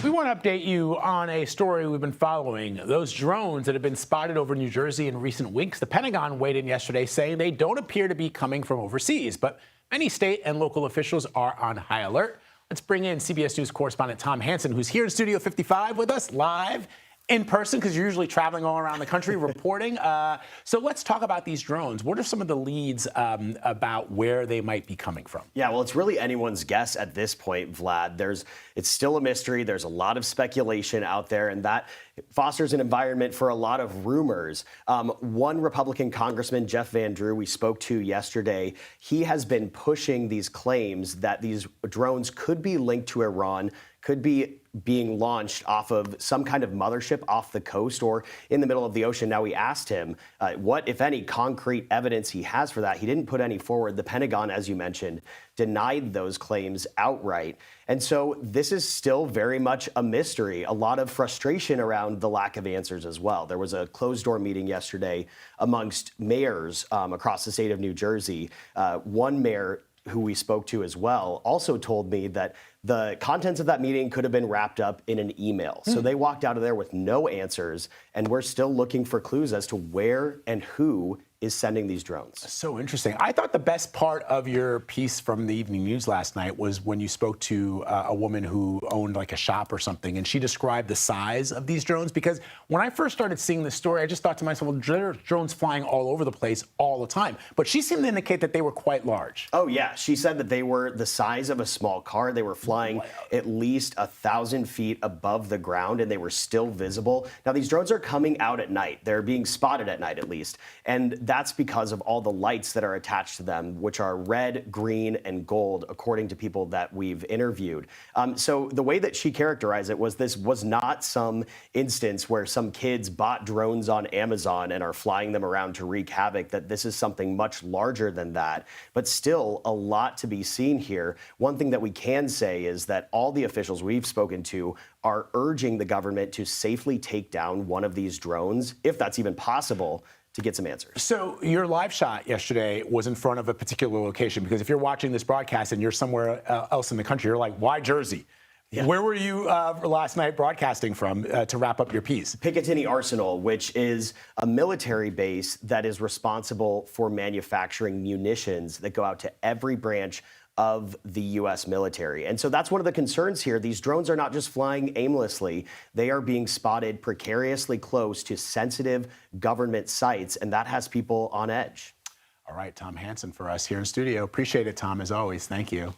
We want to update you on a story we've been following. Those drones that have been spotted over New Jersey in recent weeks. The Pentagon weighed in yesterday saying they don't appear to be coming from overseas, but many state and local officials are on high alert. Let's bring in CBS News correspondent Tom Hanson, who's here in Studio 55 with us live in person, because you're usually traveling all around the country reporting. So let's talk about these drones. What are some of the leads about where they might be coming from? Yeah, well, it's really anyone's guess at this point, Vlad. It's still a mystery. There's a lot of speculation out there, and that fosters an environment for a lot of rumors. One Republican congressman, Jeff Van Drew, we spoke to yesterday, he has been pushing these claims that these drones could be linked to Iran, could be being launched off of some kind of mothership off the coast or in the middle of the ocean. Now, we asked him what, if any, concrete evidence he has for that. He didn't put any forward. The Pentagon, as you mentioned, denied those claims outright. And so this is still very much a mystery. A lot of frustration around the lack of answers as well. There was a closed-door meeting yesterday amongst mayors across the state of New Jersey. One mayor who we spoke to as well also told me that the contents of that meeting could have been wrapped up in an email. So they walked out of there with no answers, and we're still looking for clues as to where and who is sending these drones. So interesting. I thought the best part of your piece from the evening news last night was when you spoke to a woman who owned like a shop or something, and she described the size of these drones. Because when I first started seeing this story, I just thought to myself, well, there are drones flying all over the place all the time. But she seemed to indicate that they were quite large. Oh, yeah. She said that they were the size of a small car. They were flying at least 1,000 feet above the ground, and they were still visible. Now, these drones are coming out at night. They're being spotted at night, at least. And that's because of all the lights that are attached to them, which are red, green, and gold, according to people that we've interviewed. So the way that she characterized it was this was not some instance where some kids bought drones on Amazon and are flying them around to wreak havoc, that this is something much larger than that. But still, a lot to be seen here. One thing that we can say is that all the officials we've spoken to are urging the government to safely take down one of these drones, if that's even possible, to get some answers. So your live shot yesterday was in front of a particular location, because if you're watching this broadcast and you're somewhere else in the country, you're like, why Jersey? Yeah. Where were you last night broadcasting from to wrap up your piece? Picatinny Arsenal, which is a military base that is responsible for manufacturing munitions that go out to every branch of the U.S. military. And so that's one of the concerns here. These drones are not just flying aimlessly. They are being spotted precariously close to sensitive government sites, and that has people on edge. All right, Tom Hanson for us here in studio. Appreciate it, Tom, as always. Thank you.